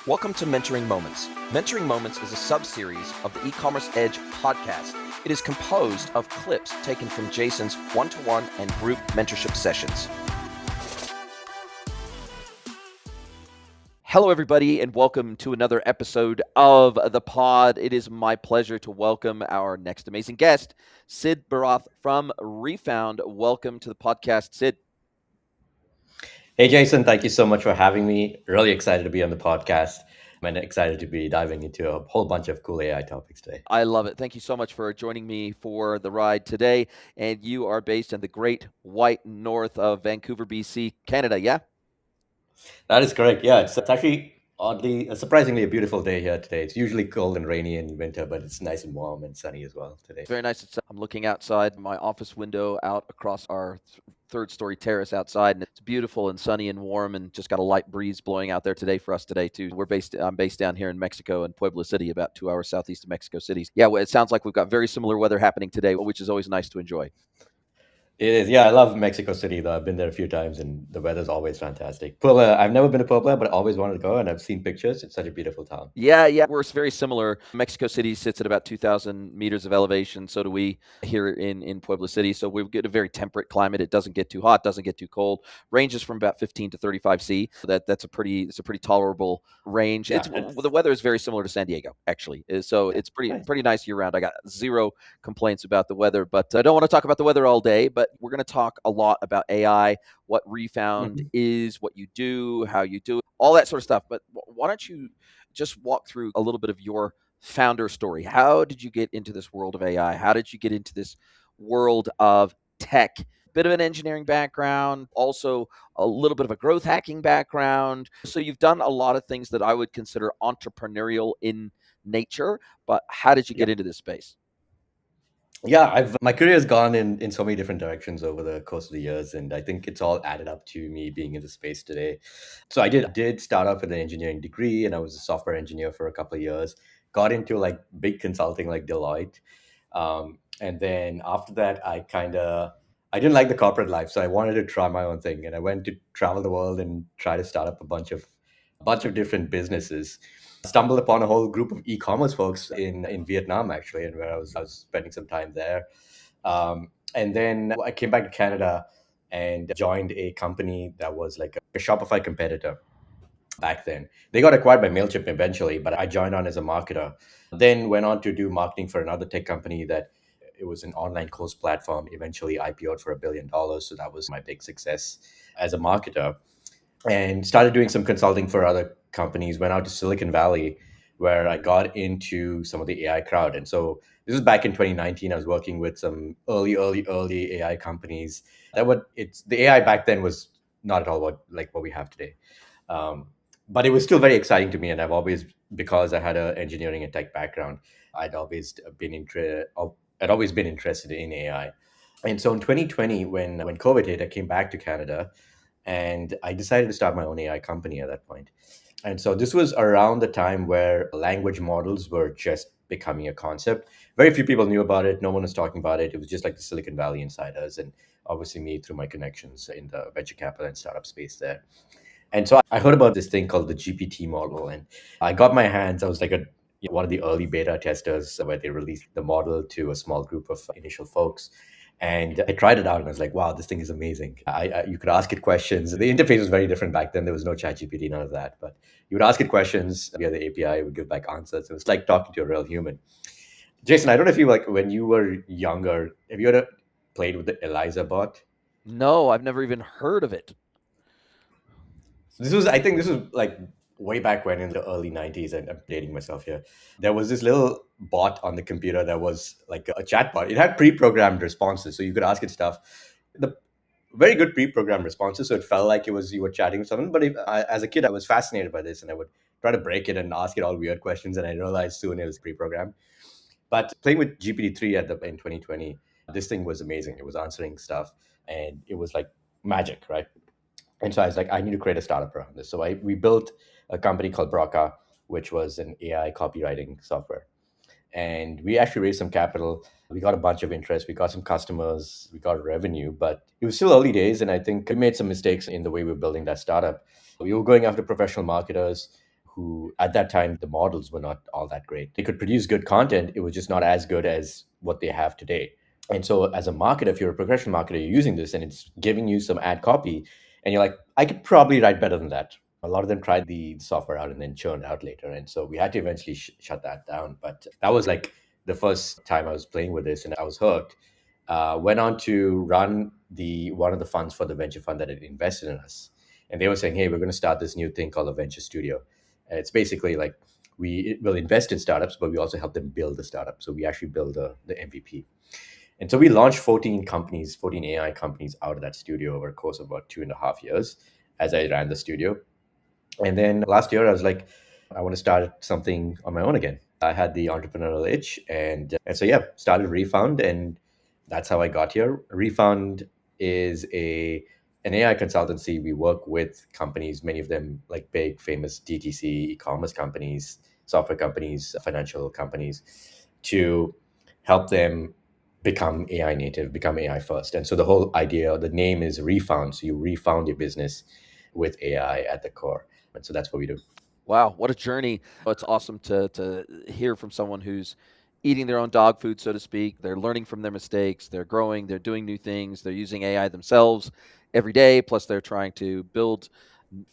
Welcome to Mentoring Moments. Mentoring Moments is a sub-series of the eCommerce Edge podcast. It is composed of clips taken from Jason's one-to-one and group mentorship sessions. Hello, everybody, and welcome to another episode of the pod. It is my pleasure to welcome our next amazing guest, Sid BHARATH from Refound. Welcome to the podcast, Sid. Hey, Jason, thank you so much for having me. Really excited to be on the podcast and excited to be diving into a whole bunch of cool AI topics today. I love it. Thank you so much for joining me for the ride today. And you are based in the great white north of Vancouver, BC, Canada, yeah? That is correct. Yeah, it's actually surprisingly a beautiful day here today. It's usually cold and rainy in winter, but it's nice and warm and sunny as well today. Very nice. I'm looking outside my office window out across our third story terrace outside, and it's beautiful and sunny and warm, and just got a light breeze blowing out there today for us today too. I'm based down here in Mexico in Puebla City, about 2 hours southeast of Mexico City. Yeah, well, it sounds like we've got very similar weather happening today, which is always nice to enjoy. It is. Yeah, I love Mexico City, though. I've been there a few times and the weather's always fantastic. Puebla, I've never been to Puebla, but I always wanted to go and I've seen pictures. It's such a beautiful town. Yeah, we're very similar. Mexico City sits at about 2,000 meters of elevation. So do we here in Puebla City. So we get a very temperate climate. It doesn't get too hot, doesn't get too cold. Ranges from about 15 to 35 C. So that's a pretty tolerable range. Yeah, The weather is very similar to San Diego, actually. So it's nice. pretty nice year round. I got zero complaints about the weather, but I don't want to talk about the weather all day. But we're going to talk a lot about AI, what Refound Mhm. is, what you do, how you do it, all that sort of stuff. But why don't you just walk through a little bit of your founder story? How did you get into this world of AI? How did you get into this world of tech? Bit of an engineering background, also a little bit of a growth hacking background. So you've done a lot of things that I would consider entrepreneurial in nature, but how did you Yeah. get into this space? Yeah, I've my career has gone in so many different directions over the course of the years, and I think it's all added up to me being in the space today. So I did start off with an engineering degree, and I was a software engineer for a couple of years. Got into like big consulting like Deloitte, and then after that, I didn't like the corporate life, so I wanted to try my own thing, and I went to travel the world and try to start up a bunch of different businesses. Stumbled upon a whole group of e-commerce folks in Vietnam actually, and where I was spending some time there. And then I came back to Canada and joined a company that was like a Shopify competitor back then. They got acquired by Mailchimp eventually, but I joined on as a marketer. Then went on to do marketing for another tech company that it was an online course platform. Eventually IPO'd for $1 billion, so that was my big success as a marketer, and started doing some consulting for other companies. Went out to Silicon Valley, where I got into some of the AI crowd. And so this was back in 2019. I was working with some early AI companies. It's the AI back then was not at all what we have today. Um, but it was still very exciting to me, and I've always, because I had an engineering and tech background, I'd always I'd always been interested in AI. And so in 2020, when COVID hit, I came back to Canada and I decided to start my own AI company at that point. And so this was around the time where language models were just becoming a concept. Very few people knew about it. No one was talking about it. It was just like the Silicon Valley insiders, and obviously me through my connections in the venture capital and startup space there. And so I heard about this thing called the GPT model, and I got my hands. I was like one of the early beta testers where they released the model to a small group of initial folks. And I tried it out, and I was like, "Wow, this thing is amazing!" You could ask it questions. The interface was very different back then. There was no Chat GPT, none of that. But you would ask it questions via the API. It would give back answers. It was like talking to a real human. Jason, I don't know if you like when you were younger. Have you ever played with the Eliza bot? No, I've never even heard of it. I think this was like way back when in the early 90s, and I'm dating myself here. There was this little bot on the computer that was like a chat bot. It had pre-programmed responses, so you could ask it stuff. The very good pre-programmed responses, so it felt like it was you were chatting with someone. But as a kid, I was fascinated by this, and I would try to break it and ask it all weird questions, and I realized soon it was pre-programmed. But playing with GPT-3 in 2020, this thing was amazing. It was answering stuff, and it was like magic, right? And so I was like, I need to create a startup around this. So we built a company called Braca, which was an AI copywriting software. And we actually raised some capital. We got a bunch of interest. We got some customers. We got revenue, but it was still early days. And I think we made some mistakes in the way we were building that startup. We were going after professional marketers who at that time the models were not all that great. They could produce good content, it was just not as good as what they have today. And so as a marketer, if you're a professional marketer, you're using this and it's giving you some ad copy, and you're like, I could probably write better than that. A lot of them tried the software out and then churned out later. And so we had to eventually shut that down. But that was like the first time I was playing with this and I was hooked. Went on to run the one of the funds for the venture fund that had invested in us. And they were saying, hey, we're going to start this new thing called a venture studio. And it's basically like we will invest in startups, but we also help them build the startup. So we actually build the MVP. And so we launched 14 companies, 14 AI companies out of that studio over a course of about 2.5 years as I ran the studio. And then last year, I was like, I want to start something on my own again. I had the entrepreneurial itch, and so yeah, started Refound, and that's how I got here. Refound is a an AI consultancy. We work with companies, many of them like big, famous DTC e-commerce companies, software companies, financial companies, to help them become AI native, become AI first. And so the whole idea, the name is Refound. So you refound your business with AI at the core. And so that's what we do. Wow, what a journey. It's awesome to hear from someone who's eating their own dog food, so to speak. They're learning from their mistakes, they're growing, they're doing new things, they're using AI themselves every day, plus they're trying to build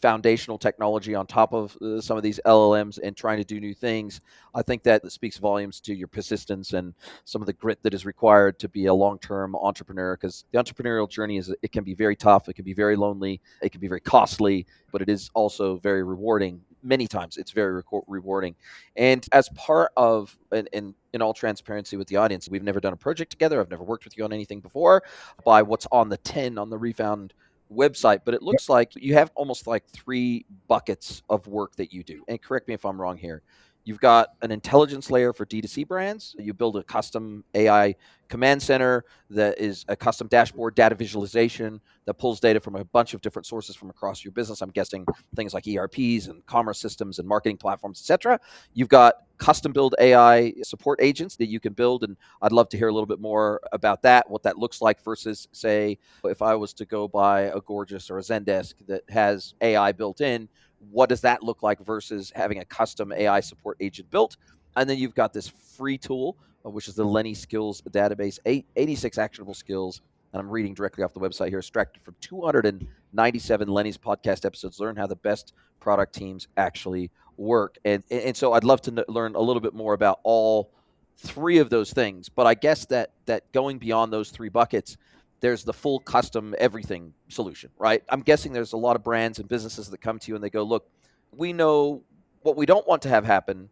foundational technology on top of some of these LLMs and trying to do new things. I think that speaks volumes to your persistence and some of the grit that is required to be a long-term entrepreneur, because the entrepreneurial journey is, it can be very tough, it can be very lonely, it can be very costly, but it is also very rewarding. Many times it's very rewarding. And as part of, and in all transparency with the audience, we've never done a project together, I've never worked with you on anything before, by what's on the tin on the Refound website, but it looks like you have almost like three buckets of work that you do. And correct me if I'm wrong here. You've got an intelligence layer for D2C brands. You build a custom AI command center that is a custom dashboard data visualization that pulls data from a bunch of different sources from across your business. I'm guessing things like ERPs and commerce systems and marketing platforms, etc. You've got custom build AI support agents that you can build, and I'd love to hear a little bit more about that, what that looks like versus, say, if I was to go buy a Gorgeous or a Zendesk that has AI built in, what does that look like versus having a custom AI support agent built? And then you've got this free tool, which is the Lenny Skills Database, 86 actionable skills. And I'm reading directly off the website here, extracted from 297 Lenny's podcast episodes. Learn how the best product teams actually work. And so I'd love to learn a little bit more about all three of those things. But I guess that going beyond those three buckets, there's the full custom everything solution, right? I'm guessing there's a lot of brands and businesses that come to you and they go, look, we know what we don't want to have happen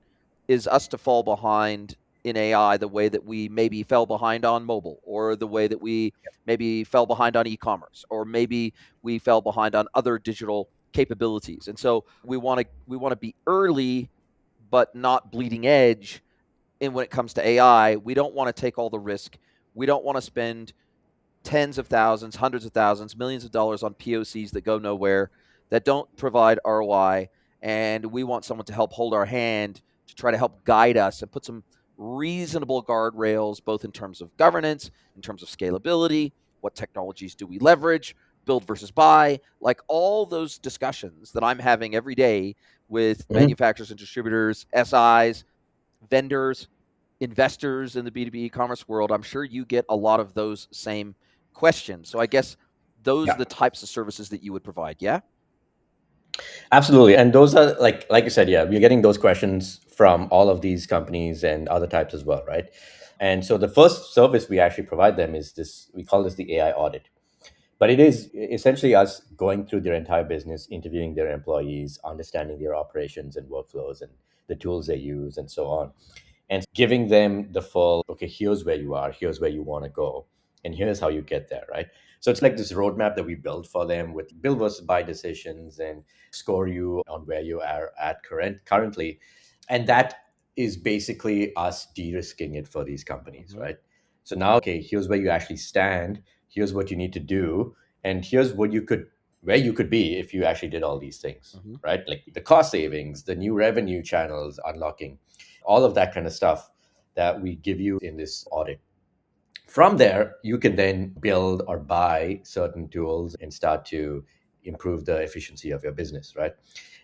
is us to fall behind in AI the way that we maybe fell behind on mobile, or the way that we maybe fell behind on e-commerce, or maybe we fell behind on other digital capabilities. And so we want to be early but not bleeding edge. And when it comes to AI, we don't want to take all the risk. We don't want to spend tens of thousands, hundreds of thousands, millions of dollars on POCs that go nowhere, that don't provide ROI. And we want someone to help hold our hand, to try to help guide us and put some reasonable guardrails, both in terms of governance, in terms of scalability, what technologies do we leverage, build versus buy, like all those discussions that I'm having every day with Mhm. manufacturers and distributors, SIs, vendors, investors in the B2B e-commerce world. I'm sure you get a lot of those same questions. So I guess those are Yeah, the types of services that you would provide. Yeah. absolutely. And those are like you said, yeah, we're getting those questions from all of these companies and other types as well, right? And so the first service we actually provide them is this, we call this the AI audit. But it is essentially us going through their entire business, interviewing their employees, understanding their operations and workflows and the tools they use and so on, and giving them the full, okay, here's where you are, here's where you want to go, and here's how you get there, right? So it's like this roadmap that we build for them with build versus buy decisions and score you on where you are at currently. And that is basically us de-risking it for these companies, Mm-hmm. right? So now, okay, here's where you actually stand, here's what you need to do, and here's what you could, where you could be if you actually did all these things, Mm-hmm. right? Like the cost savings, the new revenue channels unlocking, all of that kind of stuff that we give you in this audit. From there, you can then build or buy certain tools and start to improve the efficiency of your business, right?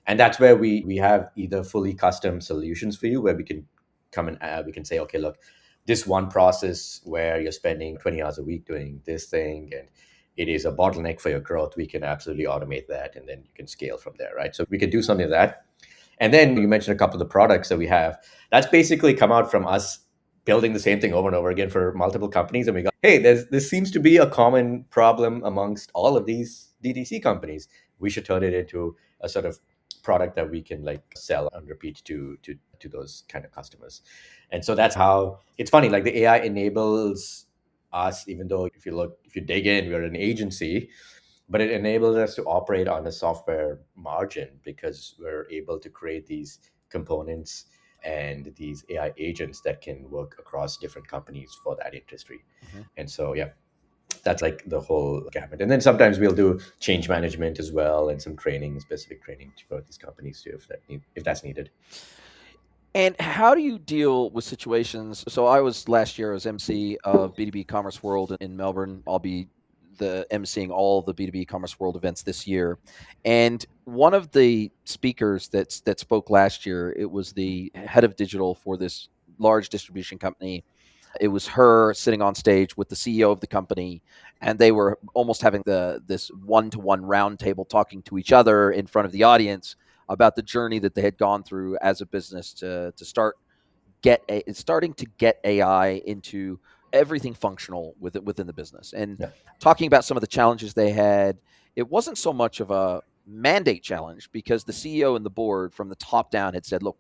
And that's where we have either fully custom solutions for you, where we can come and we can say, okay, look, this one process where you're spending 20 hours a week doing this thing and it is a bottleneck for your growth, we can absolutely automate that, and then you can scale from there, right? So we can do something like that. And then you mentioned a couple of the products that we have. That's basically come out from us building the same thing over and over again for multiple companies. And we go, hey, this seems to be a common problem amongst all of these DTC companies. We should turn it into a sort of product that we can like sell and repeat to those kind of customers. And so that's how it's funny. Like the AI enables us, even though if you dig in, we're an agency, but it enables us to operate on a software margin because we're able to create these components and these AI agents that can work across different companies for that industry. Mhm. And so, yeah, that's like the whole gamut. And then sometimes we'll do change management as well and some training, specific training for these companies too, if that's needed. And how do you deal with situations? So I was last year as MC of B2B Commerce World in Melbourne. I'll be the emceeing all the B2B Commerce World events this year. And one of the speakers that spoke last year, it was the head of digital for this large distribution company. It was her sitting on stage with the CEO of the company, and they were almost having this one-to-one roundtable talking to each other in front of the audience about the journey that they had gone through as a business to starting to get AI into everything functional within the business, and Yeah. talking about some of the challenges they had. It wasn't so much of a mandate challenge because the CEO and the board from the top down had said, look,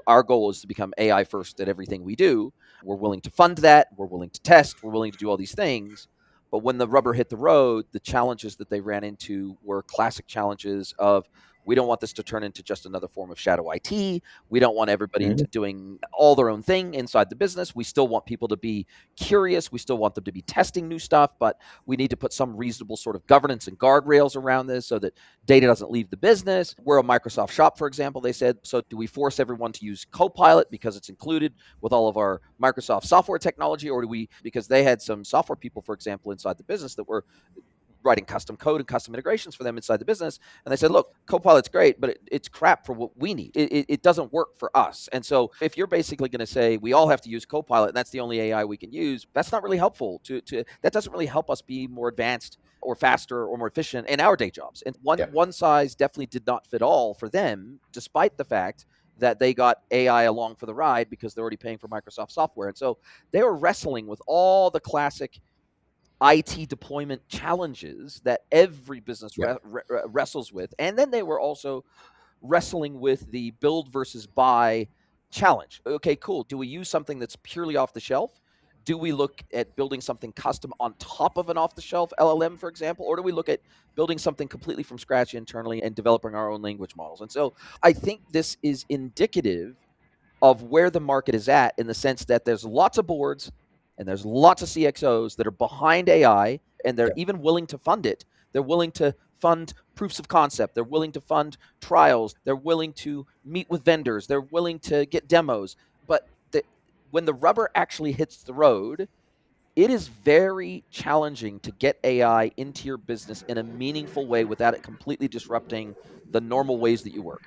our goal is to become AI first at everything we do. We're willing to fund that. We're willing to test. We're willing to do all these things. But when the rubber hit the road, the challenges that they ran into were classic challenges of, we don't want this to turn into just another form of shadow IT. We don't want everybody Mhm. doing all their own thing inside the business. We still want people to be curious. We still want them to be testing new stuff, but we need to put some reasonable sort of governance and guardrails around this so that data doesn't leave the business. We're a Microsoft shop, for example, they said. So do we force everyone to use Copilot because it's included with all of our Microsoft software technology? Or do we, because they had some software people, for example, inside the business that were writing custom code and custom integrations for them inside the business. And they said, look, Copilot's great, but it's crap for what we need. It doesn't work for us. And so if you're basically going to say we all have to use Copilot and that's the only AI we can use, that's not really helpful that doesn't really help us be more advanced or faster or more efficient in our day jobs. And Yeah. one size definitely did not fit all for them, despite the fact that they got AI along for the ride because they're already paying for Microsoft software. And so they were wrestling with all the classic IT deployment challenges that every business Yeah. wrestles with. And then they were also wrestling with the build versus buy challenge. Okay, cool. Do we use something that's purely off the shelf? Do we look at building something custom on top of an off the shelf LLM, for example? Or do we look at building something completely from scratch internally and developing our own language models? And so I think this is indicative of where the market is at, in the sense that there's lots of boards and there's lots of CXOs that are behind AI, and they're Yeah. even willing to fund it. They're willing to fund proofs of concept. They're willing to fund trials. They're willing to meet with vendors. They're willing to get demos. But when the rubber actually hits the road, it is very challenging to get AI into your business in a meaningful way without it completely disrupting the normal ways that you work.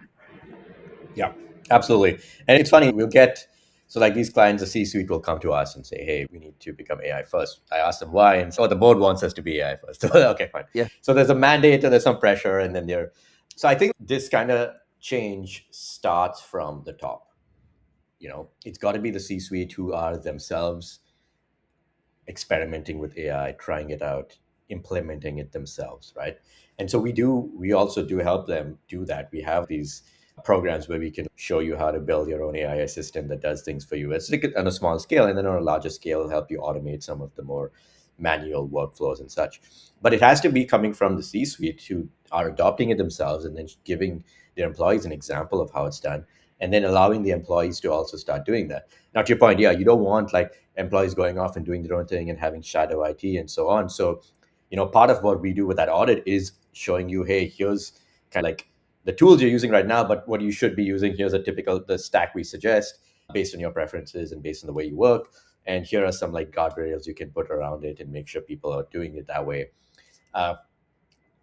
Yeah, absolutely. And it's funny, we'll get, so like these clients, the C suite will come to us and say, hey, we need to become AI first. I ask them why. And so the board wants us to be AI first. So, okay, fine. Yeah. So there's a mandate and there's some pressure. And then so I think this kind of change starts from the top. It's got to be the C suite who are themselves experimenting with AI, trying it out, implementing it themselves, right? And so we also do help them do that. We have these programs where we can show you how to build your own AI assistant that does things for you. It's like on a small scale, and then on a larger scale, help you automate some of the more manual workflows and such. But it has to be coming from the C-suite who are adopting it themselves and then giving their employees an example of how it's done, and then allowing the employees to also start doing that. Now, to your point, yeah, you don't want like employees going off and doing their own thing and having shadow IT and so on. So, part of what we do with that audit is showing you, hey, here's kind of like the tools you're using right now, but what you should be using. Here's the stack we suggest based on your preferences and based on the way you work. And here are some like guardrails you can put around it and make sure people are doing it that way. Uh,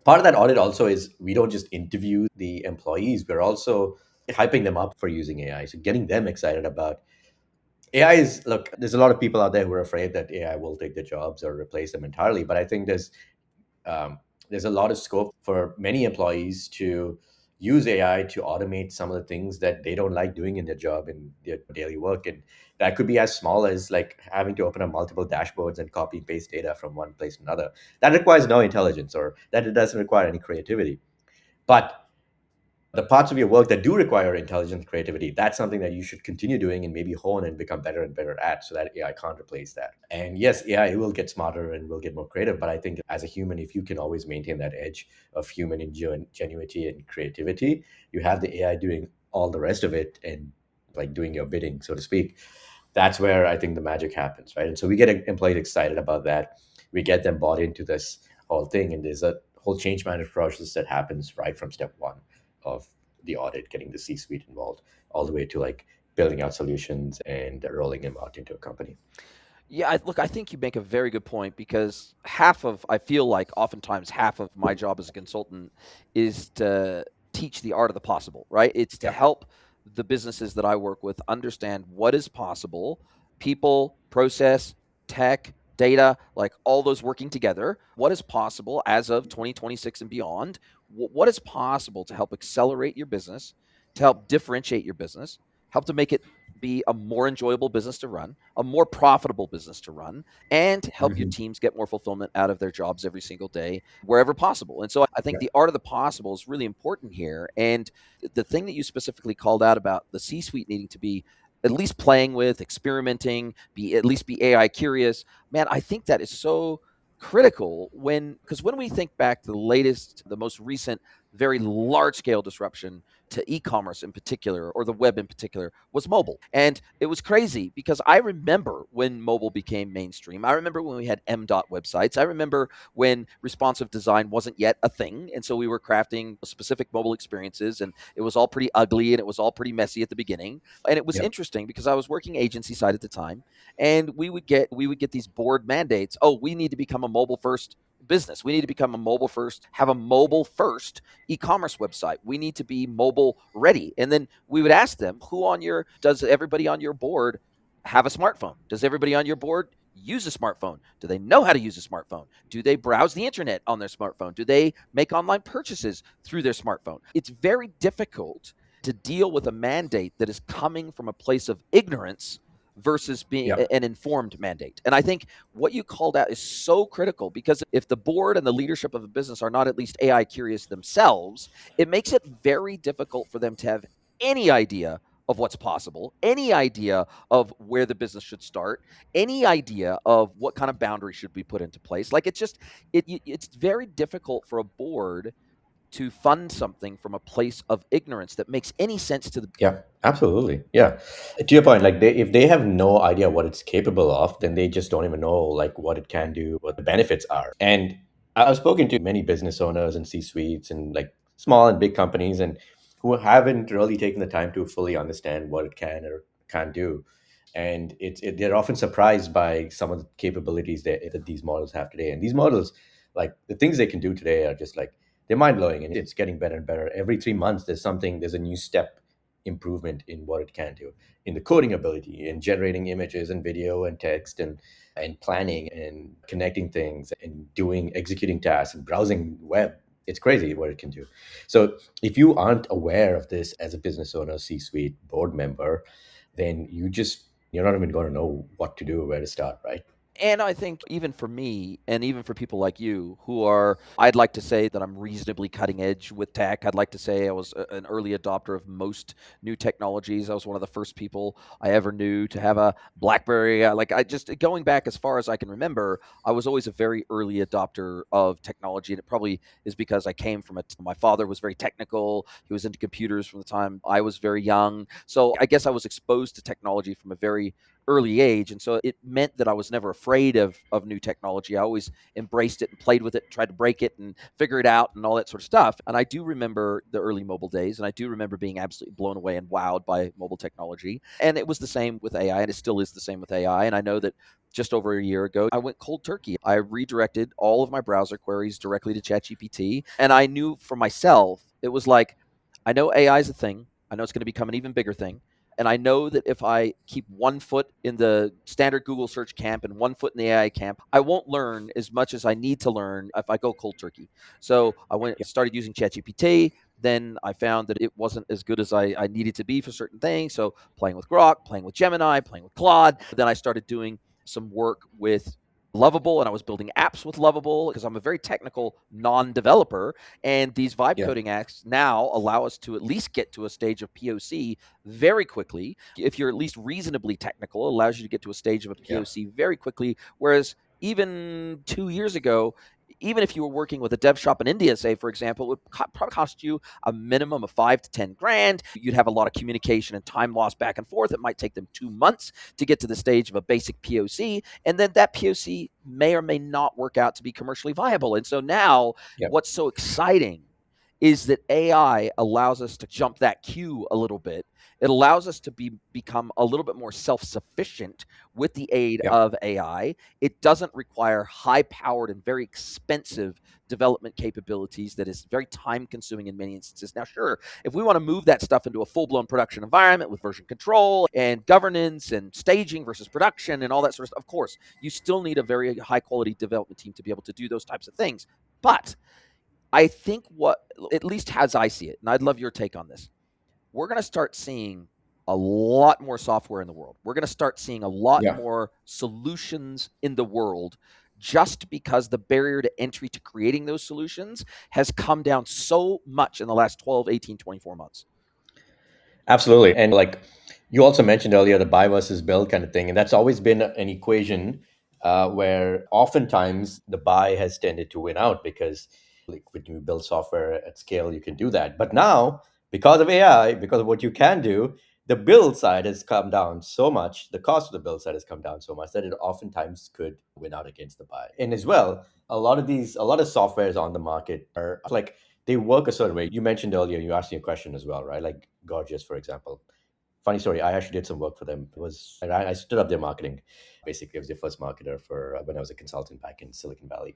Part of that audit also is we don't just interview the employees, we're also hyping them up for using AI. So getting them excited about AI is, look, there's a lot of people out there who are afraid that AI will take their jobs or replace them entirely. But I think um, there's a lot of scope for many employees to use AI to automate some of the things that they don't like doing in their job and their daily work. And that could be as small as like having to open up multiple dashboards and copy and paste data from one place to another. That requires no intelligence, or that it doesn't require any creativity. But the parts of your work that do require intelligence, creativity, that's something that you should continue doing and maybe hone and become better and better at, so that AI can't replace that. And yes, AI will get smarter and will get more creative, but I think as a human, if you can always maintain that edge of human ingenuity and creativity, you have the AI doing all the rest of it and like doing your bidding, so to speak. That's where I think the magic happens, right? And so we get employees excited about that. We get them bought into this whole thing, and there's a whole change management process that happens right from step one of the audit, getting the C-suite involved, all the way to like building out solutions and rolling them out into a company. Yeah, look, I think you make a very good point because I feel like oftentimes half of my job as a consultant is to teach the art of the possible, right? It's to Yeah. help the businesses that I work with understand what is possible, people, process, tech, data, like all those working together. What is possible as of 2026 and beyond? What is possible to help accelerate your business, to help differentiate your business, help to make it be a more enjoyable business to run, a more profitable business to run, and help your Mhm. teams get more fulfillment out of their jobs every single day, wherever possible. And so I think Yeah. the art of the possible is really important here. And the thing that you specifically called out about the C suite needing to be at least playing with, experimenting, be at least be AI curious, man, I think that is so critical because when we think back to the most recent, very large scale disruption to e-commerce in particular, or the web in particular, was mobile. And it was crazy because I remember when mobile became mainstream. I remember when we had M-dot websites. I remember when responsive design wasn't yet a thing. And so we were crafting specific mobile experiences, and it was all pretty ugly and it was all pretty messy at the beginning. And it was Yeah. interesting because I was working agency side at the time, and we would get these board mandates. Oh, we need to become a mobile first business. We need to become a mobile first, have a mobile first e-commerce website. We need to be mobile ready. And then we would ask them, does everybody on your board have a smartphone? Does everybody on your board use a smartphone? Do they know how to use a smartphone? Do they browse the internet on their smartphone? Do they make online purchases through their smartphone? It's very difficult to deal with a mandate that is coming from a place of ignorance versus being Yeah. an informed mandate. And I think what you called out is so critical because if the board and the leadership of a business are not at least AI curious themselves, it makes it very difficult for them to have any idea of what's possible, any idea of where the business should start, any idea of what kind of boundary should be put into place. Like it's very difficult for a board to fund something from a place of ignorance that makes any sense to the. Yeah, absolutely. Yeah. To your point, like if they have no idea what it's capable of, then they just don't even know like what it can do, what the benefits are. And I've spoken to many business owners and C-suites and like small and big companies, and who haven't really taken the time to fully understand what it can or can't do. And they're often surprised by some of the capabilities that these models have today. And these models, like the things they can do today, are just like they're mind blowing, and it's getting better and better. Every 3 months, there's a new step improvement in what it can do in the coding ability, in generating images and video and text, and planning and connecting things and doing executing tasks and browsing web. It's crazy what it can do. So if you aren't aware of this as a business owner, C-suite board member, then you're not even going to know what to do or where to start, right? And I think even for me, and even for people like you who are, I'd like to say that I'm reasonably cutting edge with tech. I'd like to say I was an early adopter of most new technologies. I was one of the first people I ever knew to have a BlackBerry. Like I just going back as far as I can remember, I was always a very early adopter of technology, and it probably is because I came from it. My father was very technical. He was into computers from the time I was very young. So I guess I was exposed to technology from a very early age. And so it meant that I was never afraid of new technology. I always embraced it and played with it, tried to break it and figure it out and all that sort of stuff. And I do remember the early mobile days, and I do remember being absolutely blown away and wowed by mobile technology. And it was the same with AI, and it still is the same with AI. And I know that just over a year ago, I went cold turkey. I redirected all of my browser queries directly to ChatGPT. And I knew for myself, it was like, I know AI is a thing. I know it's going to become an even bigger thing. And I know that if I keep one foot in the standard Google search camp and one foot in the AI camp, I won't learn as much as I need to learn if I go cold turkey. So I went started using ChatGPT. Then I found that it wasn't as good as I needed to be for certain things. So playing with Grok, playing with Gemini, playing with Claude. Then I started doing some work with Lovable, and I was building apps with Lovable because I'm a very technical non-developer. And these vibe Yeah. coding apps now allow us to at least get to a stage of POC very quickly. If you're at least reasonably technical, it allows you to get to a stage of a Yeah. POC very quickly. Whereas even 2 years ago, even if you were working with a dev shop in India, say, for example, it would probably cost you a minimum of 5 to 10 grand. You'd have a lot of communication and time lost back and forth. It might take them 2 months to get to the stage of a basic POC. And then that POC may or may not work out to be commercially viable. And so now Yeah. what's so exciting is that AI allows us to jump that queue a little bit. It allows us to become a little bit more self-sufficient with the aid Yeah. of AI. It doesn't require high-powered and very expensive development capabilities that is very time-consuming in many instances. Now, sure, if we want to move that stuff into a full-blown production environment with version control and governance and staging versus production and all that sort of stuff, of course, you still need a very high-quality development team to be able to do those types of things. But I think what, at least as I see it, and I'd love your take on this, we're going to start seeing a lot more software in the world. We're going to start seeing a lot Yeah. more solutions in the world just because the barrier to entry to creating those solutions has come down so much in the last 12, 18, 24 months. Absolutely. And like you also mentioned earlier, the buy versus build kind of thing. And that's always been an equation where oftentimes the buy has tended to win out because like when you build software at scale, you can do that. But now, because of AI, because of what you can do, the build side has come down so much, the cost of the build side has come down so much that it oftentimes could win out against the buy. And as well, a lot of softwares on the market are like they work a certain way. You mentioned earlier, you asked me a question as well, right? Like Gorgeous, for example. Funny story, I actually did some work for them. I stood up their marketing. Basically, I was their first marketer for when I was a consultant back in Silicon Valley.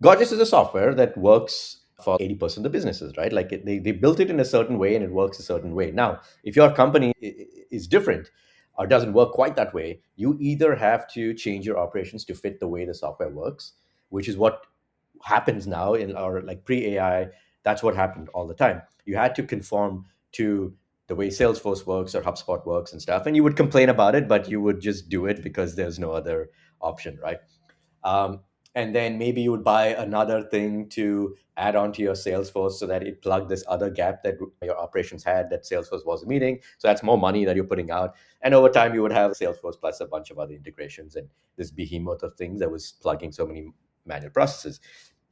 Gorgeous is a software that works for 80% of the businesses, right? Like they built it in a certain way and it works a certain way. Now, if your company is different or doesn't work quite that way, you either have to change your operations to fit the way the software works, which is what happens now in our like pre-AI. That's what happened all the time. You had to conform to the way Salesforce works or HubSpot works and stuff, and you would complain about it, but you would just do it because there's no other option, right? Um, and then maybe you would buy another thing to add on to your Salesforce so that it plugged this other gap that your operations had that Salesforce wasn't meeting. So that's more money that you're putting out. And over time, you would have Salesforce plus a bunch of other integrations and this behemoth of things that was plugging so many manual processes.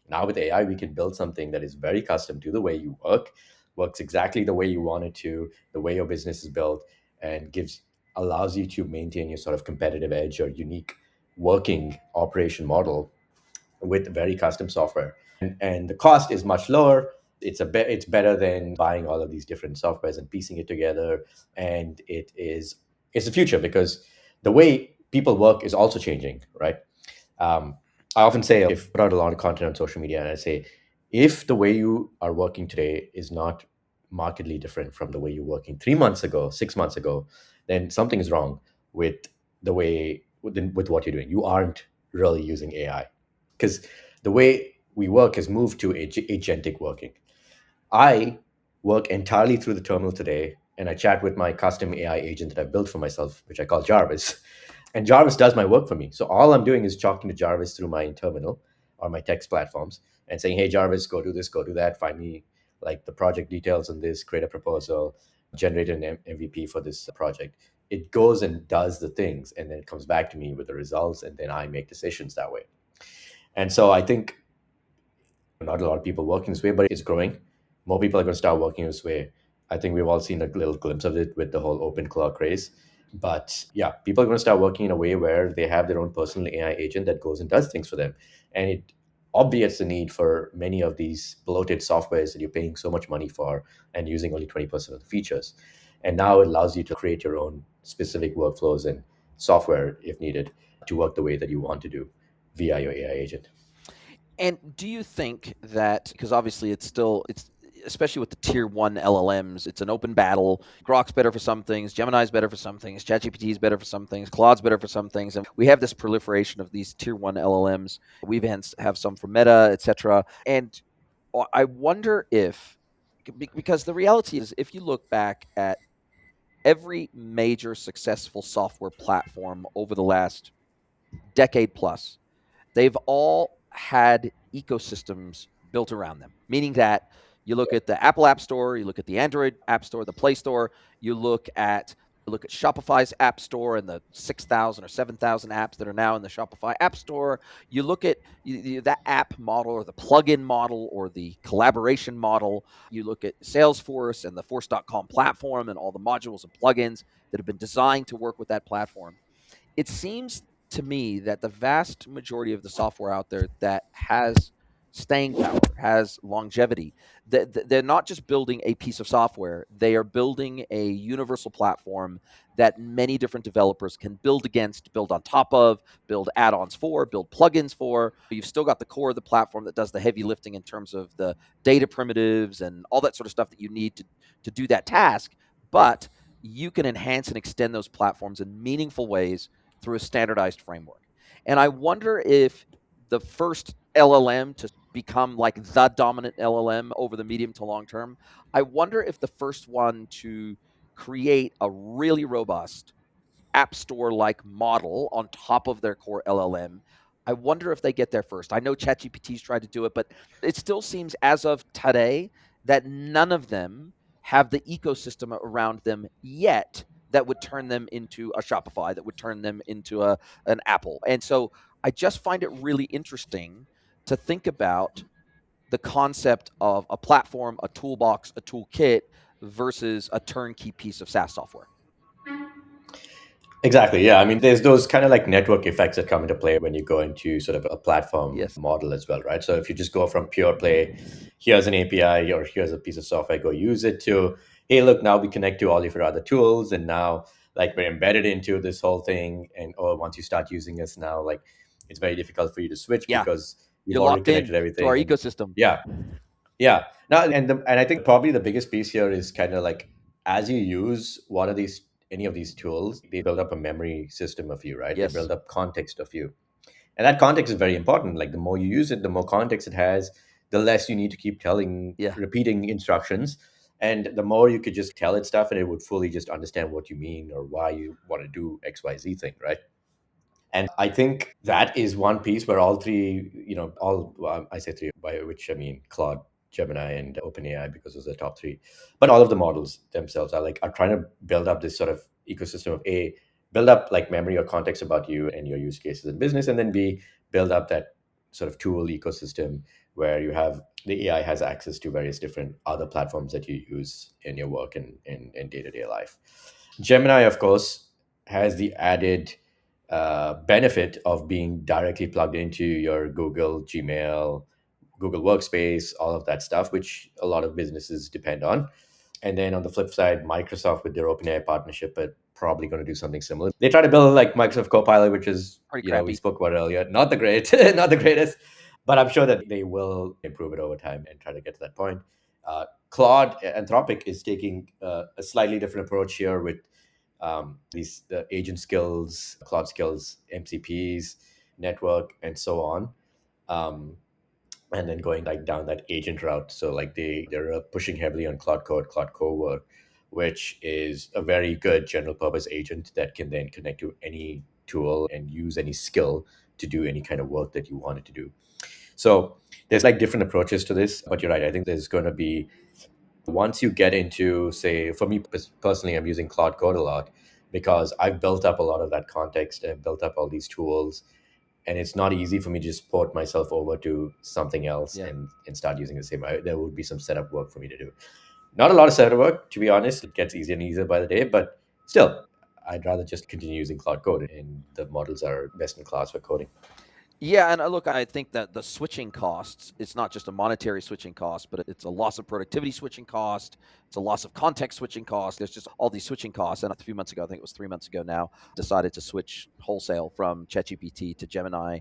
Now with AI, we can build something that is very custom to the way you work, works exactly the way you want it to, the way your business is built, and allows you to maintain your sort of competitive edge or unique working operation model with very custom software. And the cost is much lower. It's better than buying all of these different softwares and piecing it together. And it's the future because the way people work is also changing, right? I often say, if I put out a lot of content on social media, and I say, if the way you are working today is not markedly different from the way you're working 3 months ago, 6 months ago, then something is wrong with the way with what you're doing. You aren't really using AI because the way we work has moved to agentic working. I work entirely through the terminal today, and I chat with my custom AI agent that I built for myself, which I call Jarvis. And Jarvis does my work for me. So all I'm doing is talking to Jarvis through my terminal or my text platforms and saying, hey, Jarvis, go do this, go do that. Find me like the project details on this, create a proposal, generate an MVP for this project. It goes and does the things, and then it comes back to me with the results, and then I make decisions that way. And so I think not a lot of people working this way, but it's growing. More people are going to start working this way. I think we've all seen a little glimpse of it with the whole open claw craze. But yeah, people are going to start working in a way where they have their own personal AI agent that goes and does things for them. And it obviates the need for many of these bloated softwares that you're paying so much money for and using only 20% of the features. And now it allows you to create your own specific workflows and software if needed to work the way that you want to do via your AI agent. And do you think that, because obviously it's especially with the tier one LLMs, it's an open battle. Grok's better for some things, Gemini's better for some things, ChatGPT is better for some things, Claude's better for some things, and we have this proliferation of these tier one LLMs. We even have some for Meta, etc. And I wonder if, because the reality is, if you look back at every major successful software platform over the last decade plus, they've all had ecosystems built around them, meaning that you look at the Apple App Store, you look at the Android App Store, the Play Store, you look at Shopify's App Store and the 6,000 or 7,000 apps that are now in the Shopify App Store. You look at that app model or the plugin model or the collaboration model. You look at Salesforce and the Force.com platform and all the modules and plugins that have been designed to work with that platform. It seems to me that the vast majority of the software out there that has staying power, has longevity, they're not just building a piece of software, they are building a universal platform that many different developers can build against, build on top of, build add-ons for, build plugins for. You've still got the core of the platform that does the heavy lifting in terms of the data primitives and all that sort of stuff that you need to do that task, but you can enhance and extend those platforms in meaningful ways through a standardized framework. And I wonder if the first LLM to become like the dominant LLM over the medium to long term, I wonder if the first one to create a really robust app store like model on top of their core LLM. I wonder if they get there first. I know ChatGPT's tried to do it, but it still seems as of today that none of them have the ecosystem around them yet that would turn them into a Shopify, that would turn them into an Apple. And so I just find it really interesting to think about the concept of a platform, a toolbox, a toolkit versus a turnkey piece of SaaS software. Exactly. Yeah. I mean, there's those kind of like network effects that come into play when you go into sort of a platform Yes. model as well, right? So if you just go from pure play, here's an API or here's a piece of software, go use it, to, hey, look, now we connect to all of your other tools. And now, like, we're embedded into this whole thing. And oh, once you start using us now, like, it's very difficult for you to switch Yeah. because we've You're already locked in connected to our everything. And ecosystem. yeah, yeah. Now, and I think probably the biggest piece here is kind of like, as you use one of these any of these tools, they build up a memory system of you, right? They Yes. build up context of you. And that context is very important. Like, the more you use it, the more context it has, the less you need to keep Yeah. repeating instructions. And the more you could just tell it stuff and it would fully just understand what you mean or why you want to do XYZ thing, right? And I think that is one piece where all three, well, I say three, by which I mean Claude, Gemini, and OpenAI, because those are the top three. But all of the models themselves are trying to build up this sort of ecosystem of A, build up like memory or context about you and your use cases in business, and then B, build up that sort of tool ecosystem where you have the AI has access to various different other platforms that you use in your work and in day-to-day life. Gemini, of course, has the added benefit of being directly plugged into your Google, Gmail, Google Workspace, all of that stuff, which a lot of businesses depend on. And then on the flip side, Microsoft with their OpenAI partnership are probably going to do something similar. They try to build like Microsoft Copilot, which is, Pretty we crappy. spoke about earlier, not the great, not the greatest, but I'm sure that they will improve it over time and try to get to that point. Claude Anthropic is taking a slightly different approach here with these agent skills, cloud skills, MCPs, network, and so on. Um, and then going like down that agent route. So like they're pushing heavily on Cloud Core work, which is a very good general purpose agent that can then connect to any tool and use any skill to do any kind of work that you wanted to do. So there's like different approaches to this, but you're right. I think there's going to be, once you get into, say, for me personally, I'm using Cloud Code a lot because I've built up a lot of that context and built up all these tools, and it's not easy for me to just port myself over to something else Yeah. and start using the same. There would be some setup work for me to do. Not a lot of setup work, to be honest. It gets easier and easier by the day, but still, I'd rather just continue using Cloud Code, and the models are best in class for coding. Yeah, and look, I think that the switching costs, it's not just a monetary switching cost, but it's a loss of productivity switching cost. It's a loss of context switching cost. There's just all these switching costs. And a few months ago, I think it was 3 months ago now, decided to switch wholesale from ChatGPT to Gemini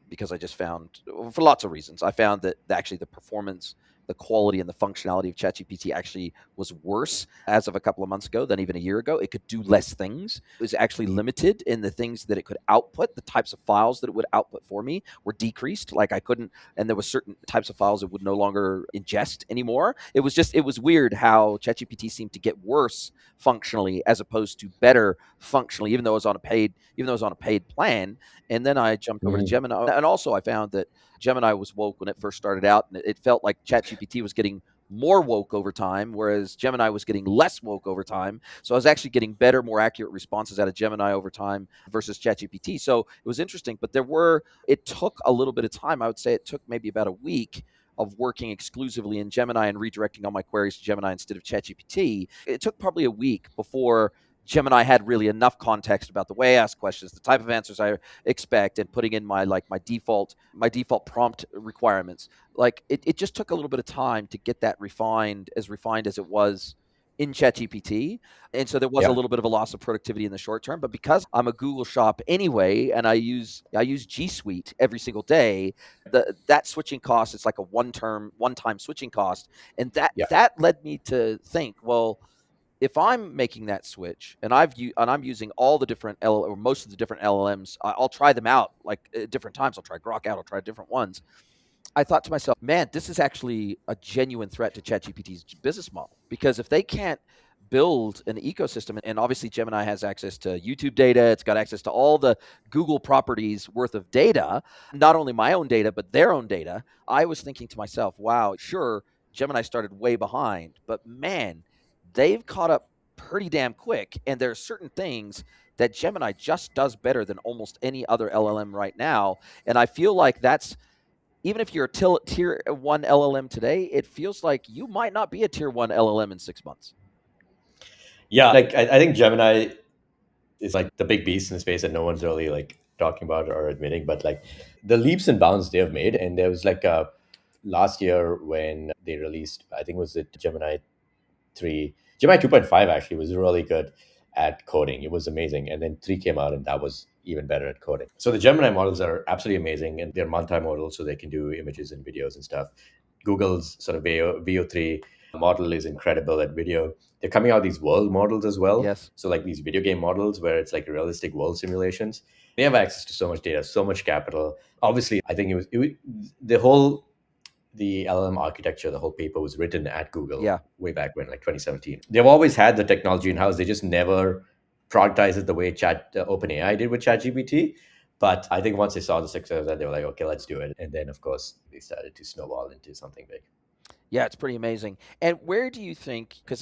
because I just found, for lots of reasons, I found that actually the performance, the quality, and the functionality of ChatGPT actually was worse as of a couple of months ago than even a year ago. It could do less things. It was actually limited in the things that it could output. The types of files that it would output for me were decreased. Like I couldn't, and there was certain types of files it would no longer ingest anymore. It was weird how ChatGPT seemed to get worse functionally as opposed to better functionally, even though it was on a paid plan. And then I jumped over to Mhm. Gemini, and also I found that Gemini was woke when it first started out, and it felt like ChatGPT was getting more woke over time, whereas Gemini was getting less woke over time. So I was actually getting better, more accurate responses out of Gemini over time versus ChatGPT. So it was interesting, but it took a little bit of time. I would say it took maybe about a week of working exclusively in Gemini and redirecting all my queries to Gemini instead of ChatGPT. It took probably a week before Gemini had really enough context about the way I ask questions, the type of answers I expect, and putting in my default prompt requirements. Like it just took a little bit of time to get that refined as it was in ChatGPT. And so there was a Yeah. little bit of a loss of productivity in the short term. But because I'm a Google shop anyway, and I use G Suite every single day, that switching cost is like a one time switching cost. And Yeah. that led me to think, well, if I'm making that switch and I'm using all the different or most of the different LLMs, I'll try them out like at different times. I'll try Grok out. I'll try different ones. I thought to myself, man, this is actually a genuine threat to ChatGPT's business model, because if they can't build an ecosystem, and obviously Gemini has access to YouTube data, it's got access to all the Google properties worth of data, not only my own data, but their own data. I was thinking to myself, wow, sure, Gemini started way behind, but man, they've caught up pretty damn quick. And there are certain things that Gemini just does better than almost any other LLM right now. And I feel like that's, even if you're a tier one LLM today, it feels like you might not be a tier one LLM in 6 months. Yeah. Like I think Gemini is like the big beast in the space that no one's really like talking about or admitting, but like the leaps and bounds they have made. And there was like last year when they released, I think was it Gemini 3, Gemini 2.5 actually was really good at coding. It was amazing. And then 3 came out and that was even better at coding. So the Gemini models are absolutely amazing, and they're multimodal, so they can do images and videos and stuff. Google's sort of VO3 model is incredible at video. They're coming out these world models as well. Yes. So like these video game models where it's like realistic world simulations. They have access to so much data, so much capital. Obviously, I think the whole the LLM architecture, the whole paper was written at Google Yeah. way back when, like 2017. They've always had the technology in house. They just never productized it the way OpenAI did with ChatGPT. But I think once they saw the success of that, they were like, okay, let's do it. And then, of course, they started to snowball into something big. Yeah, it's pretty amazing. And where do you think, because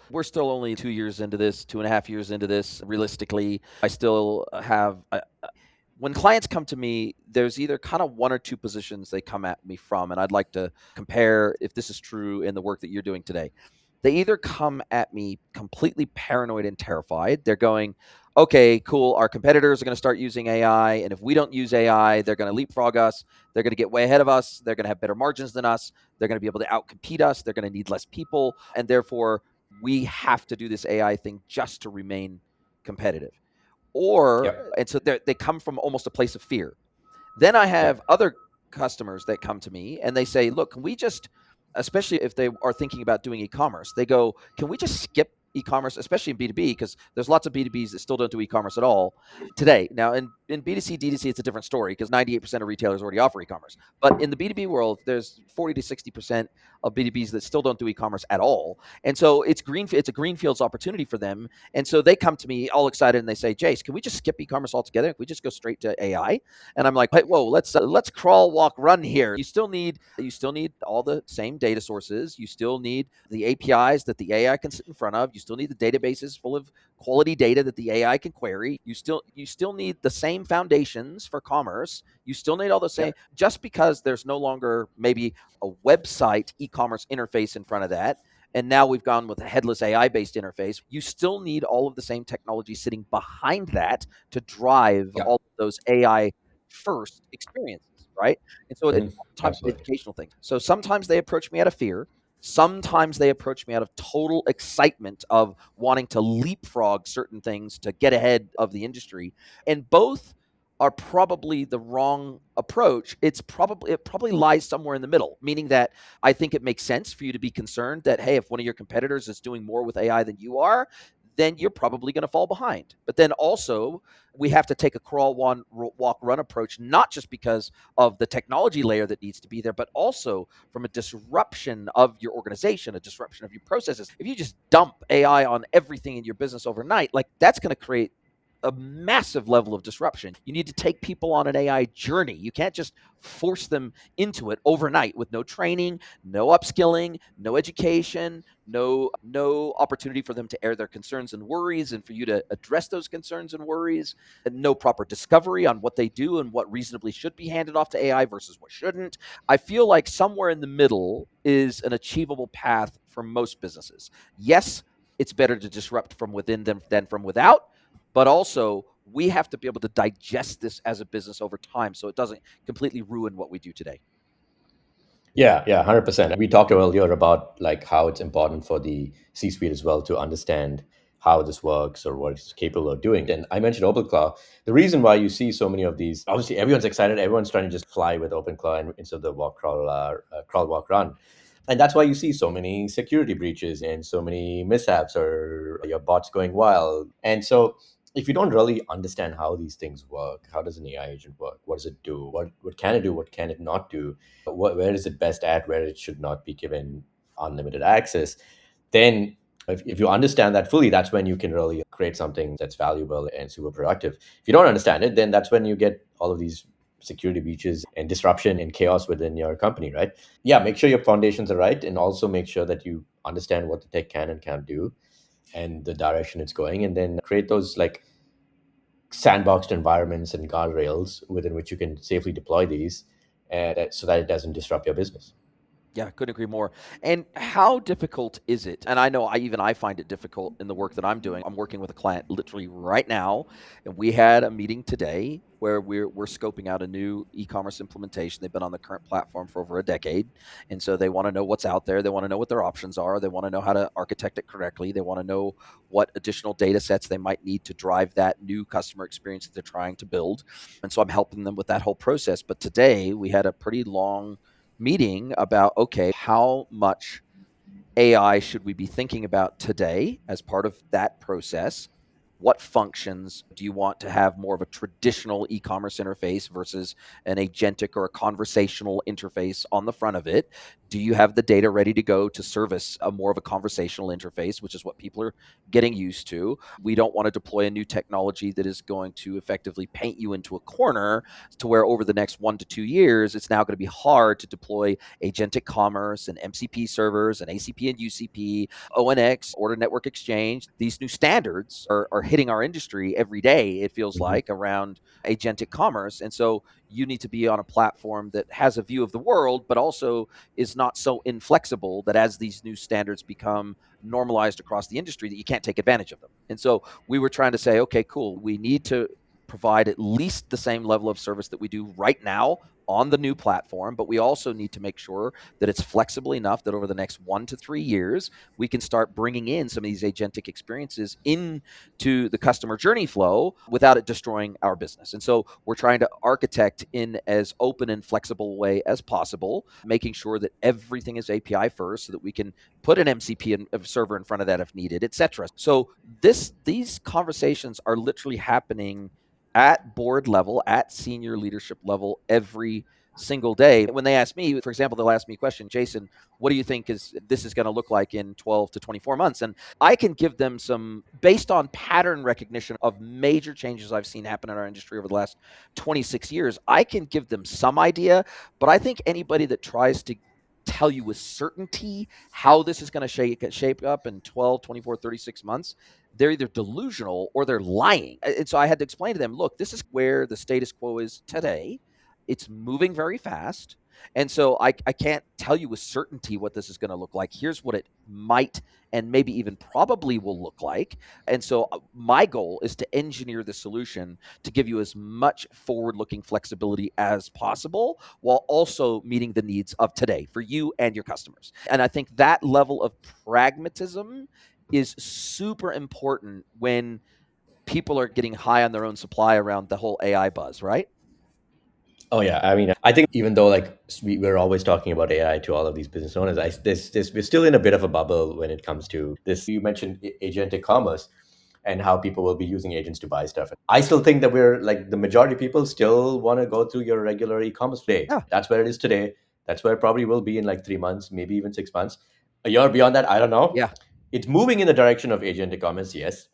we're still only 2 years into this, 2.5 years into this, realistically, I still have, when clients come to me, there's either kind of one or two positions they come at me from, and I'd like to compare if this is true in the work that you're doing today. They either come at me completely paranoid and terrified. They're going, okay, cool, our competitors are going to start using AI, and if we don't use AI, they're going to leapfrog us. They're going to get way ahead of us. They're going to have better margins than us. They're going to be able to outcompete us. They're going to need less people, and therefore we have to do this AI thing just to remain competitive. Yep. And so they come from almost a place of fear. Then I have Yep. other customers that come to me and they say, look, can we just, especially if they are thinking about doing e-commerce, they go, can we just skip e-commerce, especially in B2B, because there's lots of B2Bs that still don't do e-commerce at all today. Now, in B2C, D2C, it's a different story because 98% of retailers already offer e-commerce. But in the B2B world, there's 40 to 60% of B2Bs that still don't do e-commerce at all. And so it's a greenfields opportunity for them. And so they come to me all excited and they say, Jace, can we just skip e-commerce altogether? Can we just go straight to AI? And I'm like, hey, whoa, let's crawl, walk, run here. You still need all the same data sources. You still need the APIs that the AI can sit in front of. You still need the databases full of quality data that the AI can query. You still need the same foundations for commerce. You still need all the same. Yep. Just because there's no longer maybe a website e-commerce interface in front of that, and now we've gone with a headless AI based interface. You still need all of the same technology sitting behind that to drive Yeah. all of those AI first experiences, right? And so it's Hmm. oftentimes an Absolutely. educational thing. So sometimes they approach me out of fear. Sometimes they approach me out of total excitement of wanting to leapfrog certain things to get ahead of the industry. And both are probably the wrong approach. It probably lies somewhere in the middle, meaning that I think it makes sense for you to be concerned that, hey, if one of your competitors is doing more with AI than you are, then you're probably going to fall behind. But then also, we have to take a crawl, walk, run approach, not just because of the technology layer that needs to be there, but also from a disruption of your organization, a disruption of your processes. If you just dump AI on everything in your business overnight, like that's going to create a massive level of disruption. You need to take people on an AI journey. You can't just force them into it overnight with no training, no upskilling, no education, no opportunity for them to air their concerns and worries and for you to address those concerns and worries, and no proper discovery on what they do and what reasonably should be handed off to AI versus what shouldn't. I feel like somewhere in the middle is an achievable path for most businesses. Yes, it's better to disrupt from within than from without, but also we have to be able to digest this as a business over time so it doesn't completely ruin what we do today. Yeah, yeah, 100%. We talked earlier about like how it's important for the C-suite as well to understand how this works or what it's capable of doing. And I mentioned OpenClaw. The reason why you see so many of these, obviously everyone's excited, everyone's trying to just fly with OpenClaw instead of the crawl, walk, run. And that's why you see so many security breaches and so many mishaps or your bots going wild. And so if you don't really understand how these things work, how does an AI agent work? What does it do? What can it do? What can it not do? Where is it best at, where it should not be given unlimited access, then if you understand that fully, that's when you can really create something that's valuable and super productive. If you don't understand it, then that's when you get all of these security breaches and disruption and chaos within your company, right? Yeah, make sure your foundations are right, and also make sure that you understand what the tech can and can't do and the direction it's going, and then create those like sandboxed environments and guardrails within which you can safely deploy these, so that it doesn't disrupt your business. Yeah, couldn't agree more. And how difficult is it? And I know I find it difficult in the work that I'm doing. I'm working with a client literally right now, and we had a meeting today where we're scoping out a new e-commerce implementation. They've been on the current platform for over a decade, and so they want to know what's out there. They want to know what their options are. They want to know how to architect it correctly. They want to know what additional data sets they might need to drive that new customer experience that they're trying to build. And so I'm helping them with that whole process. But today we had a pretty long meeting about, okay, how much AI should we be thinking about today as part of that process? What functions do you want to have more of a traditional e-commerce interface versus an agentic or a conversational interface on the front of it? Do you have the data ready to go to service a more of a conversational interface, which is what people are getting used to? We don't want to deploy a new technology that is going to effectively paint you into a corner to where over the next 1 to 2 years, it's now going to be hard to deploy agentic commerce and MCP servers and ACP and UCP, ONX, Order Network Exchange. These new standards are hitting our industry every day, it feels Mhm. like, around agentic commerce. And so you need to be on a platform that has a view of the world, but also is not so inflexible that as these new standards become normalized across the industry, that you can't take advantage of them. And so we were trying to say, okay, cool, we need to provide at least the same level of service that we do right now on the new platform, but we also need to make sure that it's flexible enough that over the next 1 to 3 years, we can start bringing in some of these agentic experiences into the customer journey flow without it destroying our business. And so we're trying to architect in as open and flexible way as possible, making sure that everything is API first so that we can put an MCP server in front of that if needed, etc. So these conversations are literally happening at board level, at senior leadership level every single day. When they ask me, for example, they'll ask me a question, Jason, what do you think this is going to look like in 12 to 24 months? And I can give them some, based on pattern recognition of major changes I've seen happen in our industry over the last 26 years, I can give them some idea. But I think anybody that tries to tell you with certainty how this is going to shape up in 12, 24, 36 months, they're either delusional or they're lying. And so I had to explain to them, look, this is where the status quo is today. it's moving very fast. And so I can't tell you with certainty what this is going to look like. Here's what it might and maybe even probably will look like. And so my goal is to engineer the solution to give you as much forward looking flexibility as possible while also meeting the needs of today for you and your customers. And I think that level of pragmatism is super important when people are getting high on their own supply around the whole AI buzz, right? Oh yeah, I mean, I think even though like we're always talking about AI to all of these business owners, we're still in a bit of a bubble when it comes to this. You mentioned agentic commerce and how people will be using agents to buy stuff. I still think that we're like the majority of people still want to go through your regular e-commerce day. Yeah. That's where it is today. That's where it probably will be in like 3 months, maybe even 6 months. A year beyond that, I don't know. Yeah. It's moving in the direction of agentic commerce, yes.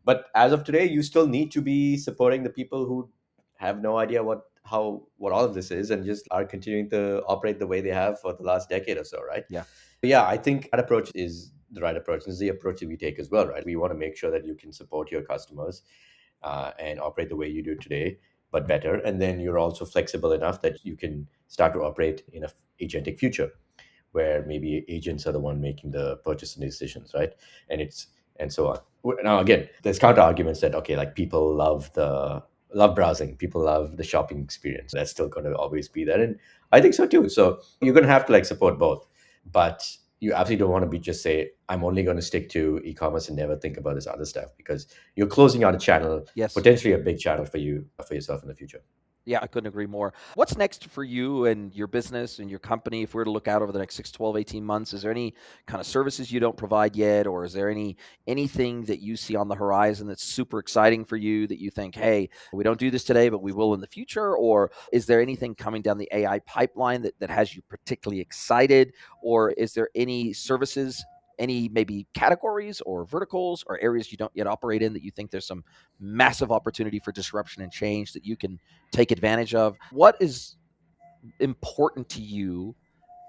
But as of today, you still need to be supporting the people who have no idea what all of this is and just are continuing to operate the way they have for the last decade or so, right? Yeah. Yeah, I think that approach is the right approach. This is the approach that we take as well, right? We want to make sure that you can support your customers and operate the way you do today, but better. And then you're also flexible enough that you can start to operate in a agentic future where maybe agents are the one making the purchasing decisions, right? And it's and so on. Now again, there's counter arguments that okay, like people love browsing, people love the shopping experience. That's still going to always be there, and I think so too. So you're going to have to like support both, but you absolutely don't want to be just say I'm only going to stick to e-commerce and never think about this other stuff because you're closing out a channel, Yes. potentially a big channel for you for yourself in the future. Yeah, I couldn't agree more. What's next for you and your business and your company? If we were to look out over the next 6, 12, 18 months, is there any kind of services you don't provide yet? Or is there anything that you see on the horizon that's super exciting for you that you think, hey, we don't do this today, but we will in the future? Or is there anything coming down the AI pipeline that has you particularly excited? Or is there any services, any maybe categories or verticals or areas you don't yet operate in that you think there's some massive opportunity for disruption and change that you can take advantage of? What is important to you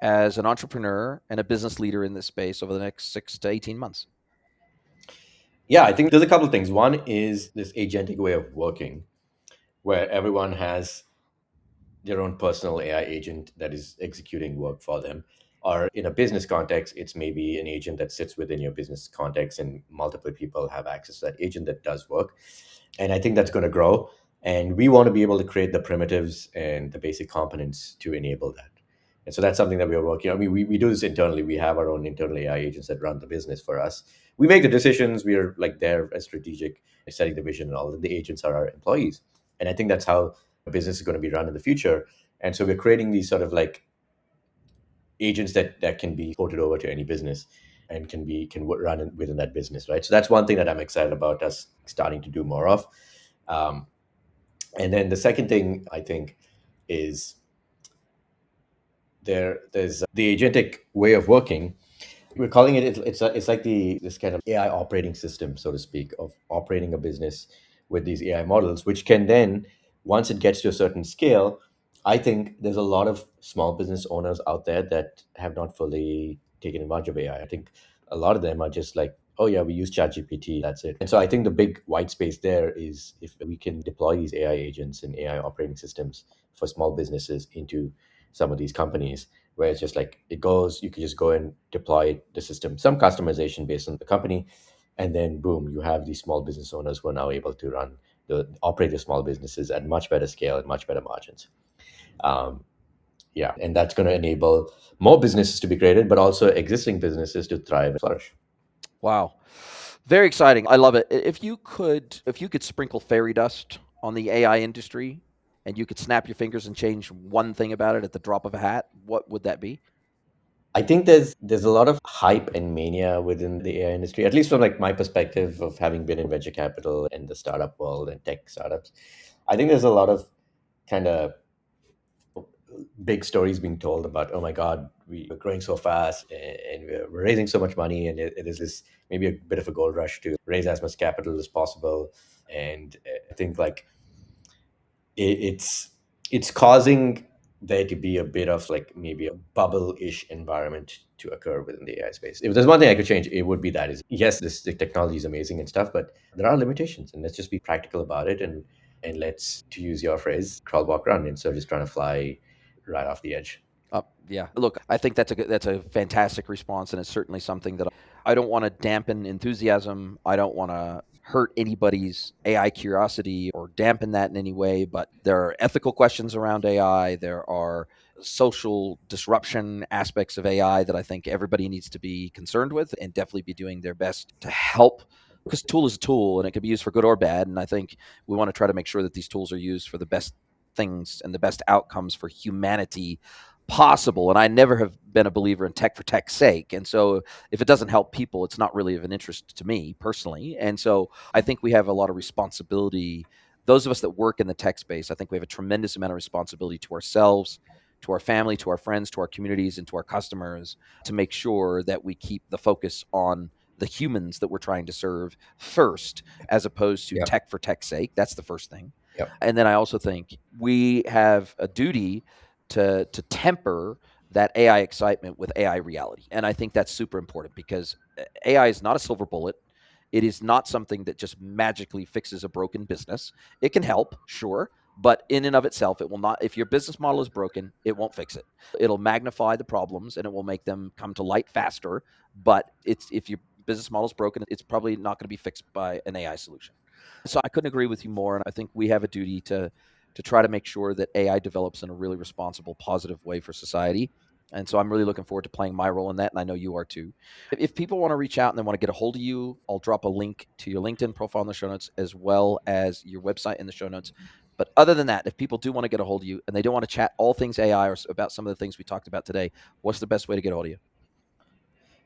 as an entrepreneur and a business leader in this space over the next 6 to 18 months? Yeah, I think there's a couple of things. One is this agentic way of working where everyone has their own personal AI agent that is executing work for them. Or in a business context, it's maybe an agent that sits within your business context and multiple people have access to that agent that does work. And I think that's going to grow. And we want to be able to create the primitives and the basic components to enable that. And so that's something that we are working on. I mean, we do this internally. We have our own internal AI agents that run the business for us. We make the decisions. We are like there as strategic, setting the vision and all. The agents are our employees. And I think that's how a business is going to be run in the future. And so we're creating these sort of like agents that can be ported over to any business and can run within that business, right? So that's one thing that I'm excited about us starting to do more of. Um, and then the second thing I think is there's the agentic way of working. We're calling it's like this kind of AI operating system, so to speak, of operating a business with these AI models, which can then, once it gets to a certain scale, I think there's a lot of small business owners out there that have not fully taken advantage of AI. I think a lot of them are just like, oh yeah, we use ChatGPT, that's it. And so I think the big white space there is if we can deploy these AI agents and AI operating systems for small businesses into some of these companies where it's just like it goes, you can just go and deploy the system, some customization based on the company, and then boom, you have these small business owners who are now able to operate their small businesses at much better scale and much better margins. Um, yeah, and that's going to enable more businesses to be created, but also existing businesses to thrive and flourish. Wow. Very exciting. I love it. If you could sprinkle fairy dust on the AI industry and you could snap your fingers and change one thing about it at the drop of a hat, what would that be? I think there's a lot of hype and mania within the AI industry, at least from like my perspective of having been in venture capital and the startup world and tech startups. I think there's a lot of kind of big stories being told about, oh my God, we're growing so fast and we're raising so much money, and it is this maybe a bit of a gold rush to raise as much capital as possible. And I think like it's causing there to be a bit of like maybe a bubble-ish environment to occur within the AI space. If there's one thing I could change, it would be yes, the technology is amazing and stuff, but there are limitations, and let's just be practical about it and let's, to use your phrase, crawl, walk, run instead of just trying to fly right off the edge. Yeah. Look, I think that's a fantastic response, and it's certainly something that I don't want to dampen enthusiasm. I don't want to hurt anybody's AI curiosity or dampen that in any way. But there are ethical questions around AI. There are social disruption aspects of AI that I think everybody needs to be concerned with, and definitely be doing their best to help. Because tool is a tool, and it can be used for good or bad. And I think we want to try to make sure that these tools are used for the best things and the best outcomes for humanity possible. And I never have been a believer in tech for tech's sake. And so if it doesn't help people, it's not really of an interest to me personally. And so I think we have a lot of responsibility. Those of us that work in the tech space, I think we have a tremendous amount of responsibility to ourselves, to our family, to our friends, to our communities, and to our customers to make sure that we keep the focus on the humans that we're trying to serve first, as opposed to Yep. tech for tech's sake. That's the first thing. Yep. And then I also think we have a duty to temper that AI excitement with AI reality. And I think that's super important because AI is not a silver bullet. It is not something that just magically fixes a broken business. It can help, sure, but in and of itself, it will not. If your business model is broken, it won't fix it. It'll magnify the problems and it will make them come to light faster. But if your business model is broken, it's probably not going to be fixed by an AI solution. So I couldn't agree with you more. And I think we have a duty to try to make sure that AI develops in a really responsible, positive way for society. And so I'm really looking forward to playing my role in that. And I know you are too. If people want to reach out and they want to get a hold of you, I'll drop a link to your LinkedIn profile in the show notes as well as your website in the show notes. But other than that, if people do want to get a hold of you and they don't want to chat all things AI or about some of the things we talked about today, what's the best way to get a hold of you?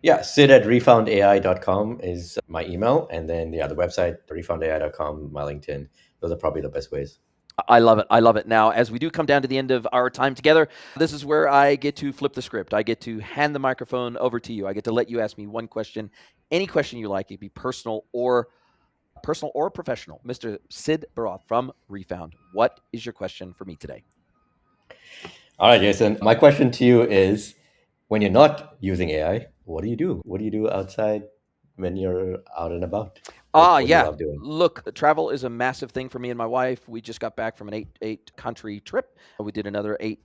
Yeah, Sid at refoundai.com is my email. And then, yeah, the website, refoundai.com, my LinkedIn. Those are probably the best ways. I love it. I love it. Now, as we do come down to the end of our time together, this is where I get to flip the script. I get to hand the microphone over to you. I get to let you ask me one question, any question you like. It could be personal or professional. Mr. Sid BHARATH from Refound. What is your question for me today? All right, Jason. My question to you is, when you're not using AI, what do you do? What do you do outside when you're out and about? What do you Yeah. love doing? Look, travel is a massive thing for me and my wife. We just got back from an eight country trip. We did another eight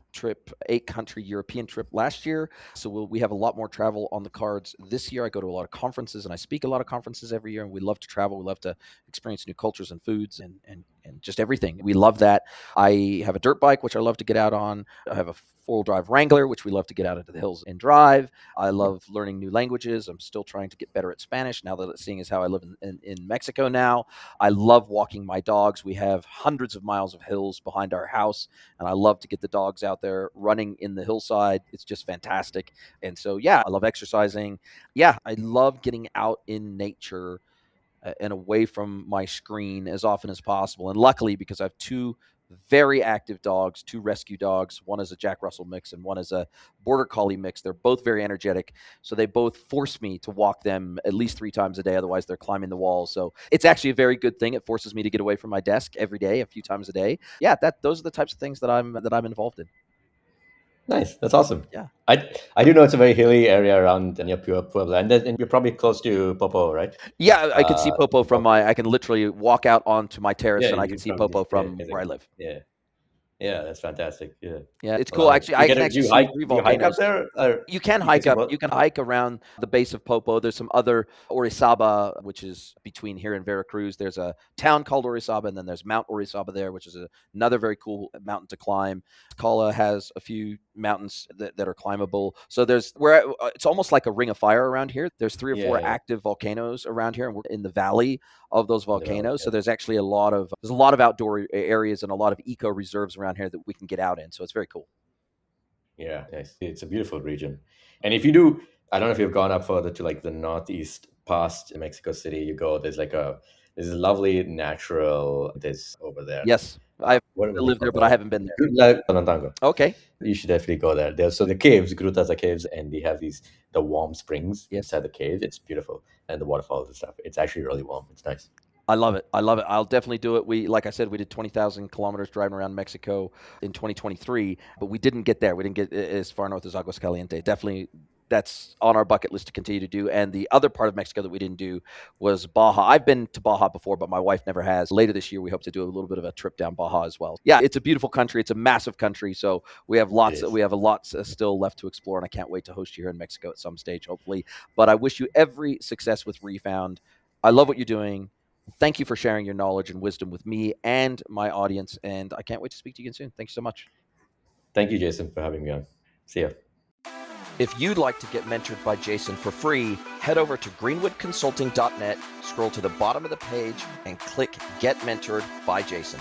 country European trip last year. So we have a lot more travel on the cards this year. I go to a lot of conferences and I speak a lot of conferences every year. And we love to travel. We love to experience new cultures and foods and just everything. We love that. I have a dirt bike, which I love to get out on. I have a four-wheel drive Wrangler, which we love to get out into the hills and drive. I love learning new languages. I'm still trying to get better at Spanish now that seeing as how I live in Mexico now. I love walking my dogs. We have hundreds of miles of hills behind our house, and I love to get the dogs out there running in the hillside. It's just fantastic. And so, yeah, I love exercising. Yeah, I love getting out in nature and away from my screen as often as possible. And luckily, because I have two very active dogs, two rescue dogs. One is a Jack Russell mix and one is a Border Collie mix. They're both very energetic. So they both force me to walk them at least 3 times a day. Otherwise, they're climbing the walls. So it's actually a very good thing. It forces me to get away from my desk every day, a few times a day. Yeah, those are the types of things that I'm involved in. Nice. That's awesome. Yeah. I do know it's a very hilly area around near Puebla, and you're probably close to Popo, right? Yeah, I can see Uh, Popo from I can literally walk out onto my terrace yeah, and I can you see probably Popo just, yeah, from where I amazing. live. Yeah, yeah, that's fantastic. Yeah, Yeah, it's I cool. love it. Actually, I can Do actually you see hike? three Do you hike up volcanoes. there? Or You can you can hike see up. both? You can hike around the base of Popo. There's some other Orizaba, which is between here and Veracruz. There's a town called Orizaba, and then there's Mount Orizaba there, which is another very cool mountain to climb. Kala has a few mountains that are climbable. So there's where it's almost like a ring of fire around here. There's three or Yeah, four yeah, active volcanoes around here, and we're in the valley of those in the valley. volcanoes. Yeah. So there's actually a lot of outdoor areas and a lot of eco reserves around here that we can get out in. So it's very cool. Yeah, nice. It's a beautiful region. And if you do, I don't know if you've gone up further to like the northeast past Mexico City, you go, there's a lovely natural this over there. Yes, I What do you live there, call but I that? haven't been there. La Tonantango. Okay. You should definitely go there. So the caves, grutas are caves, and they have the warm springs Yes. inside the cave. It's beautiful. And the waterfalls and stuff. It's actually really warm. It's nice. I love it. I love it. I'll definitely do it. Like I said, we did 20,000 kilometers driving around Mexico in 2023, but we didn't get there. We didn't get as far north as Aguascalientes. Definitely that's on our bucket list to continue to do. And the other part of Mexico that we didn't do was Baja. I've been to Baja before, but my wife never has. Later this year, we hope to do a little bit of a trip down Baja as well. Yeah, it's a beautiful country. It's a massive country, so we have It lots. is. We have a lot still left to explore, and I can't wait to host you here in Mexico at some stage, hopefully. But I wish you every success with Refound. I love what you're doing. Thank you for sharing your knowledge and wisdom with me and my audience, and I can't wait to speak to you again soon. Thanks so much. Thank you, Jason, for having me on. See ya. If you'd like to get mentored by Jason for free, head over to greenwoodconsulting.net, scroll to the bottom of the page, and click Get Mentored by Jason.